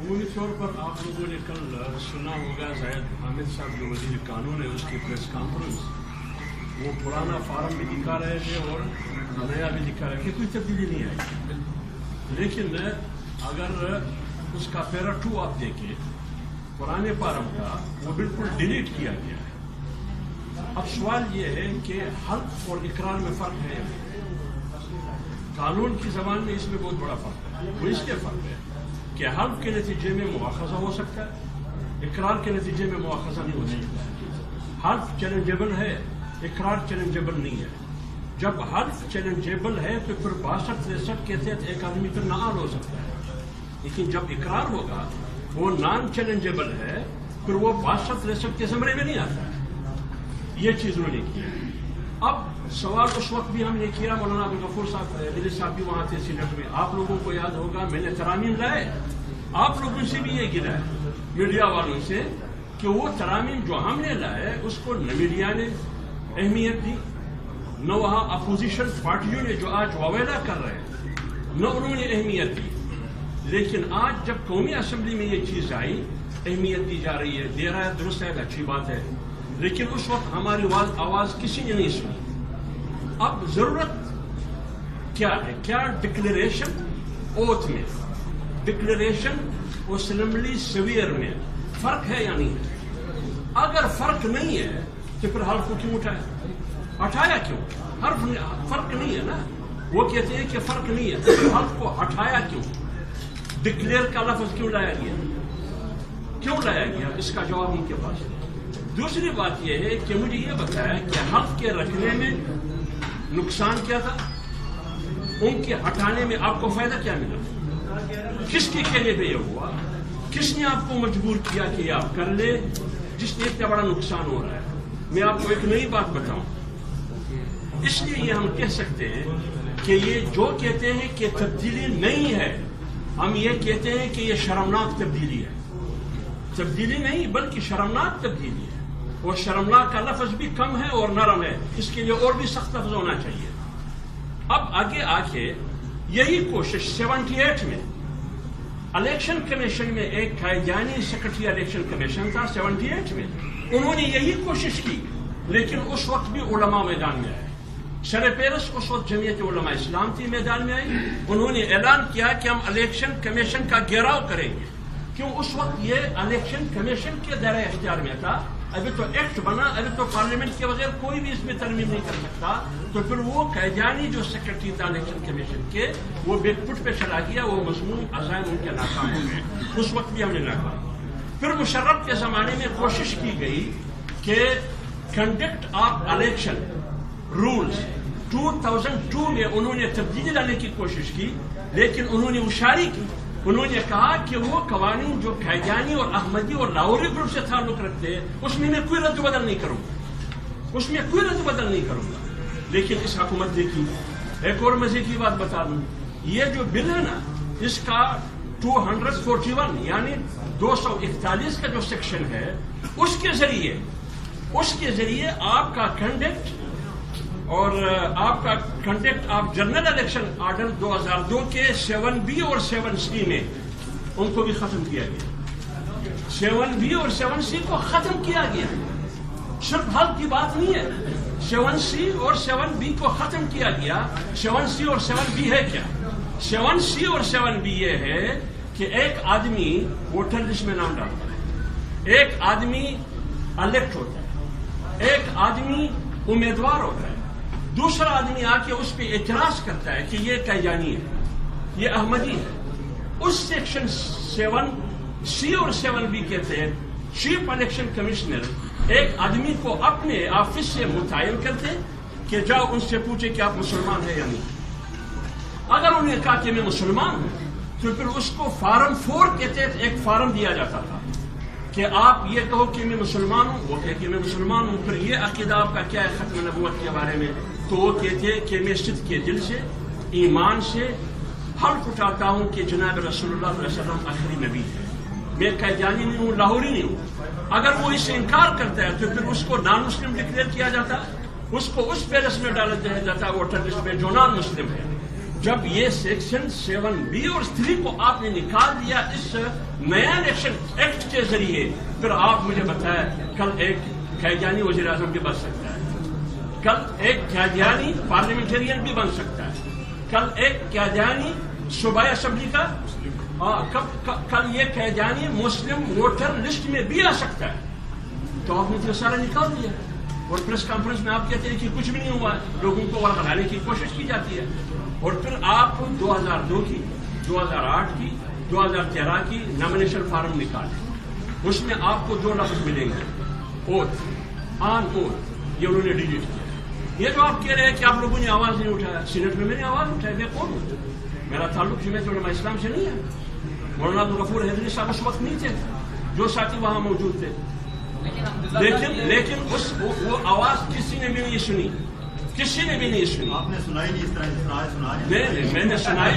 عمومی طور پر آپ لوگوں نے کل سنا ہوگا زاہد حامد صاحب جو وزیر قانون ہے اس کی پریس کانفرنس، وہ پرانا فارم بھی دکھا رہے تھے اور نیا بھی دکھا رہے تھے، کوئی تبدیلی نہیں آئی. لیکن اگر اس کا پیرا 2 آپ دیکھیں پرانے فارم کا، وہ بالکل ڈیلیٹ کیا گیا ہے. اب سوال یہ ہے کہ حلف اور اقرار میں فرق ہے. قانون کی زبان میں اس میں بہت بڑا فرق ہے. وہ اس لیے فرق ہے کہ حلف کے نتیجے میں مواخذہ ہو سکتا ہے، اقرار کے نتیجے میں مواخذہ نہیں ہو سکتا. حلف چیلنجیبل ہے، اقرار چیلنجیبل نہیں ہے. جب حلف چیلنجیبل ہے تو پھر 62-63 کے تحت ایک آدمی پھر نااہل ہو سکتا ہے. لیکن جب اقرار ہوگا وہ نان چیلنجیبل ہے، پھر وہ 62-63 کے زمرے میں نہیں آتا ہے. یہ چیز انہوں نے کی. اب سوال اس وقت بھی ہم نے کیا، مولانا عبدالغفور صاحب دلی صاحب بھی وہاں تھے سینٹ میں. آپ لوگوں کو یاد ہوگا میں نے ترامیم لائے، آپ لوگوں سے بھی یہ گرا ہے میڈیا والوں سے کہ وہ ترامیم جو ہم نے لائے اس کو نہ میڈیا نے اہمیت دی، نہ وہاں اپوزیشن پارٹیوں نے جو آج واویلا کر رہے ہیں نہ انہوں نے اہمیت دی. لیکن آج جب قومی اسمبلی میں یہ چیز آئی اہمیت دی جا رہی ہے، دے رہا ہے، درست ہے، اچھی بات ہے. لیکن اس وقت ہماری آواز کسی نے نہیں سنی. اب ضرورت کیا ہے؟ کیا ڈکلیریشن اوتھ میں، ڈکلیریشن اسمبلی سویئر میں فرق ہے یا نہیں ہے؟ اگر فرق نہیں ہے تو پھر حلف کو کیوں ہٹایا کیوں؟ فرق نہیں ہے نا. وہ کہتے ہیں کہ فرق نہیں ہے، حلف کو ہٹایا کیوں؟ ڈکلیئر کا لفظ کیوں لایا گیا؟ اس کا جواب ان کے پاس ہے. دوسری بات یہ ہے کہ مجھے یہ بتایا کہ حلف کے رکھنے میں نقصان کیا تھا، ان کے ہٹانے میں آپ کو فائدہ کیا ملا؟ کس کے کہنے پہ یہ ہوا؟ کس نے آپ کو مجبور کیا کہ یہ آپ کر لے جس نے اتنا بڑا نقصان ہو رہا ہے؟ میں آپ کو ایک نئی بات بتاؤں. اس لیے یہ ہم کہہ سکتے ہیں کہ یہ جو کہتے ہیں کہ تبدیلی نہیں ہے، ہم یہ کہتے ہیں کہ یہ شرمناک تبدیلی ہے. تبدیلی نہیں بلکہ شرمناک تبدیلی ہے. اور شرمناک کا لفظ بھی کم ہے اور نرم ہے، اس کے لیے اور بھی سخت لفظ ہونا چاہیے. اب آگے آ کے یہی کوشش 78 میں الیکشن کمیشن میں ایک قائدانی سیکرٹری الیکشن کمیشن تھا 78 میں، انہوں نے یہی کوشش کی. لیکن اس وقت بھی علماء میدان میں آئے. سر پیرس اس وقت جمعیت علماء اسلام تھی میدان میں آئی. انہوں نے اعلان کیا کہ ہم الیکشن کمیشن کا گھیراؤ کریں گے. کیوں؟ اس وقت یہ الیکشن کمیشن کے دائرہ اختیار میں تھا. ابھی تو ایکٹ بنا، ابھی تو پارلیمنٹ کے بغیر کوئی بھی اس میں ترمیم نہیں کر سکتا. تو پھر وہ قائدانی جو سیکرٹری تھا الیکشن کمیشن کے، وہ بیک فٹ پہ چلا گیا. وہ مضمون عزائم ان کے ناکام ہو گئے. اس وقت بھی ہم نے ناکام. پھر مشرف کے زمانے میں کوشش کی گئی کہ کنڈکٹ آف الیکشن رولز 2002 میں انہوں نے تبدیلی لانے کی کوشش کی. لیکن انہوں نے اشاری کی. انہوں نے کہا کہ وہ قوانین جو قائدانی اور احمدی اور لاہوری گروپ سے تعلق رکھتے ہیں اس میں کوئی رد و بدل نہیں کروں گا. لیکن اس حکومت دیکھی. ایک اور مزے کی بات بتا دوں، یہ جو بل ہے نا، اس کا 241 یعنی 241 کا جو سیکشن ہے، اس کے ذریعے آپ کا کنڈکٹ اور آپ کا conduct of general election order 2002 کے 7B اور 7C میں ان کو بھی ختم کیا گیا. 7B اور 7C کو ختم کیا گیا. صرف حل کی بات نہیں ہے، 7C اور 7B کو ختم کیا گیا. 7C اور 7B ہے کیا؟ 7C اور 7B یہ ہے کہ ایک آدمی ووٹر لسٹ میں نام ڈالتا ہے، ایک آدمی الیکٹ ہوتا ہے، ایک آدمی امیدوار ہوتا ہے، دوسرا آدمی آ کے اس پہ اعتراض کرتا ہے کہ یہ قائدانی ہے، یہ احمدی ہے. اس سیکشن 7C اور 7B کے تحت چیف الیکشن کمشنر ایک آدمی کو اپنے آفس سے متعین کرتے کہ جاؤ ان سے پوچھے کہ آپ مسلمان ہیں یا نہیں. اگر انہوں نے کہا کہ میں مسلمان ہوں تو پھر اس کو فارم 4 کے تحت ایک فارم دیا جاتا تھا کہ آپ یہ کہو کہ میں مسلمان ہوں. وہ کہے کہ میں مسلمان ہوں. پھر یہ عقیدہ آپ کا کیا ہے ختم نبوت کے بارے میں؟ تو وہ کہتے کہ میں صدق کے دل سے ایمان سے حلف اٹھاتا ہوں کہ جناب رسول اللہ صلی اللہ علیہ وسلم آخری نبی ہے. میں قائدانی نہیں ہوں، لاہوری نہیں ہوں. اگر وہ اس سے انکار کرتا ہے تو پھر اس کو نان مسلم ڈکلیئر کیا جاتا ہے، اس کو اس پیرس میں ڈالا جاتا ہے ووٹر لسٹ میں جو نان مسلم ہے. جب یہ سیکشن 7B اور 3 کو آپ نے نکال دیا اس نیا الیکشن ایکٹ کے ذریعے، پھر آپ مجھے بتائیں کل ایک قیدیانی وزیر اعظم بھی بن سکتا ہے، کل ایک قیدیانی پارلیمنٹرین بھی بن سکتا ہے، کل ایک قیدیانی صوبائی اسمبلی کا، کل یہ قیدیانی مسلم ووٹر لسٹ میں بھی آ سکتا ہے۔ تو آپ نے تو سارا نکال دیا اور پریس کانفرنس میں آپ کہتے ہیں کہ کچھ بھی نہیں ہوا، لوگوں کو ورگلانے کی کوشش کی جاتی ہے، اور پھر آپ 2002 کی، 2008 کی، 2013 کی نامینیشن فارم نکالیں، اس میں آپ کو 2 لفظ ملیں گے، اوتھ، آن اوتھ، یہ انہوں نے ڈیلیٹ کیا۔ یہ جو آپ کہہ رہے ہیں کہ آپ لوگوں نے آواز نہیں اٹھایا، سینٹ میں نے آواز اٹھائی، میں کون ہوں؟ میرا تعلق جمعیت علماء اسلام سے نہیں ہے۔ مولانا عبدالغفور حیدری صاحب اس وقت نہیں تھے، جو ساتھی وہاں موجود تھے، لیکن وہ آواز کسی نے بھی نہیں سنی، کسی نے بھی نہیں سنی۔ آپ نے سنائی نہیں، اس طرح سنائی نہیں، میں نے سنائی،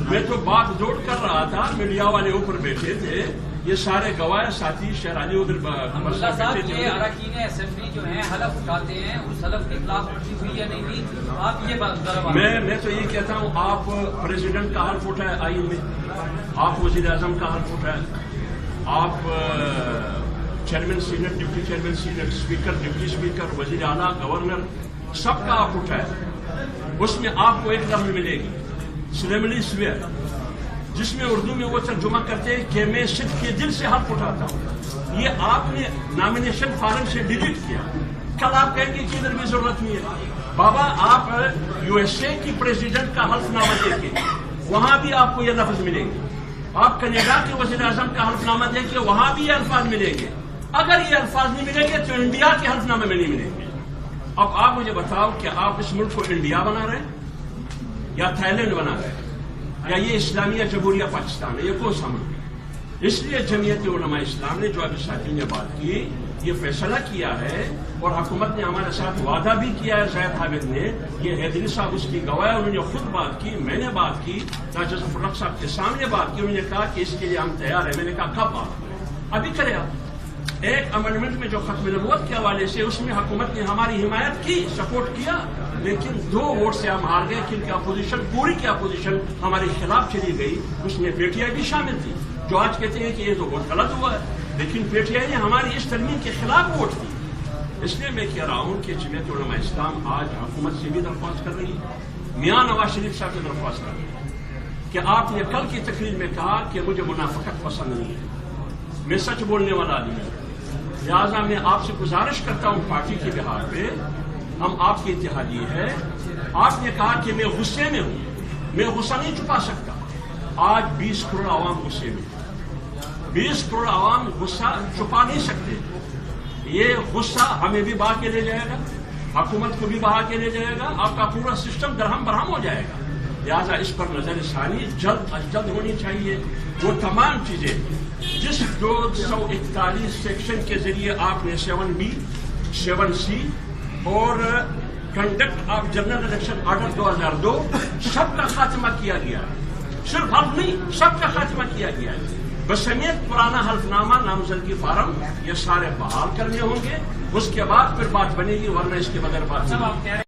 میں تو بات دوڑ کر رہا تھا، میڈیا والے اوپر بیٹھے تھے، یہ سارے گواہ ساتھی شہرالی ادھر صاحب یہ اراکین اسمبلی جو ہیں حلف اٹھاتے ہیں، اس حلف کے خلاف ورزی ہوئی یا نہیں ہوئی، آپ یہ بات میں تو یہ کہتا ہوں، آپ پریزیڈنٹ کا حلف اٹھائے آئین میں، آپ وزیر اعظم کا حلف اٹھائے، آپ chairman senate, deputy chairman senate, speaker, deputy speaker, وزیر اعلیٰ، گورنر، سب کا آپ اٹھائے، اس میں آپ کو ایک لفظ ملے گی، سلیملی سویئر، جس میں اردو میں وہ ترجمہ کرتے ہیں کہ میں صدق کے دل سے حلف اٹھاتا ہوں۔ یہ آپ نے نامینیشن فارم سے ڈیلیٹ کیا، کل آپ کہیں گے کہ ادھر بھی ضرورت نہیں ہے۔ بابا آپ USA کی پریزیڈنٹ کا حلف نامہ دیکھیں، وہاں بھی آپ کو یہ لفظ ملیں گے۔ آپ کینیڈا کے وزیر اعظم کا حلف نامہ دیکھیں، وہاں بھی یہ الفاظ ملیں گے۔ اگر یہ الفاظ نہیں ملیں گے تو انڈیا کے حلف نامے میں نہیں ملیں گے۔ اب آپ مجھے بتاؤ کہ آپ اس ملک کو انڈیا بنا رہے ہیں یا تھائی لینڈ بنا رہے ہیں یا یہ اسلامیہ جمہوریہ پاکستان ہے، یہ کون سا ملک ہے؟ اس لیے جمعیت علماء اسلام نے، جو ابھی ساتھی نے بات کی، یہ فیصلہ کیا ہے اور حکومت نے ہمارے ساتھ وعدہ بھی کیا ہے، زید حامد نے، یہ حیدری صاحب اس کی گواہ ہے، انہوں نے خود بات کی، میں نے بات کی، جوزف الحق صاحب کے سامنے بات کی، انہوں نے کہا کہ اس کے لیے ہم تیار ہیں۔ میں نے کہا کب آپ؟ ابھی کرے آپ۔ ایک امنڈمنٹ میں جو ختم نبوت کے حوالے سے، اس میں حکومت نے ہماری حمایت کی، سپورٹ کیا، لیکن 2 ووٹ سے ہم ہار گئے، کیونکہ اپوزیشن، پوری کی اپوزیشن ہمارے خلاف چلی گئی، اس میں پی ٹی آئی بھی شامل تھی، جو آج کہتے ہیں کہ یہ تو بہت غلط ہوا ہے، لیکن پی ٹی آئی نے ہماری اس ترمیم کے خلاف ووٹ دی۔ اس لیے میں کہہ رہا ہوں کہ جمعیت علماء اسلام آج حکومت سے بھی درخواست کر رہی ہے، میاں نواز شریف صاحب سے درخواست کر رہی ہے کہ آپ نے کل کی تقریر میں کہا کہ مجھے منافقت پسند نہیں ہے، میں سچ بولنے والا آدمی ہوں، لہٰذا میں آپ سے گزارش کرتا ہوں پارٹی کے بہار پہ، ہم آپ کے اتحادی ہے۔ آپ نے کہا کہ میں غصے میں ہوں، میں غصہ نہیں چھپا سکتا۔ آج 20 کروڑ عوام غصے میں، 20 کروڑ عوام غصہ چھپا نہیں سکتے۔ یہ غصہ ہمیں بھی بہا کے لے جائے گا، حکومت کو بھی بہا کے لے جائے گا، آپ کا پورا سسٹم درہم برہم ہو جائے گا۔ لہٰذا اس پر نظر ثانی جلد از جلد ہونی چاہیے۔ وہ تمام چیزیں جس 241 سیکشن کے ذریعے آپ نے 7B، 7C اور conduct of general election order 2002 سب کا خاتمہ کیا گیا ہے، صرف حلف نہیں، سب کا خاتمہ کیا گیا ہے، بسمیت پرانا حلف نامہ، نامزدگی فارم، یہ سارے بحال کرنے ہوں گے، اس کے بعد پھر بات بنے گی، ورنہ اس کے بغیر بات نہیں۔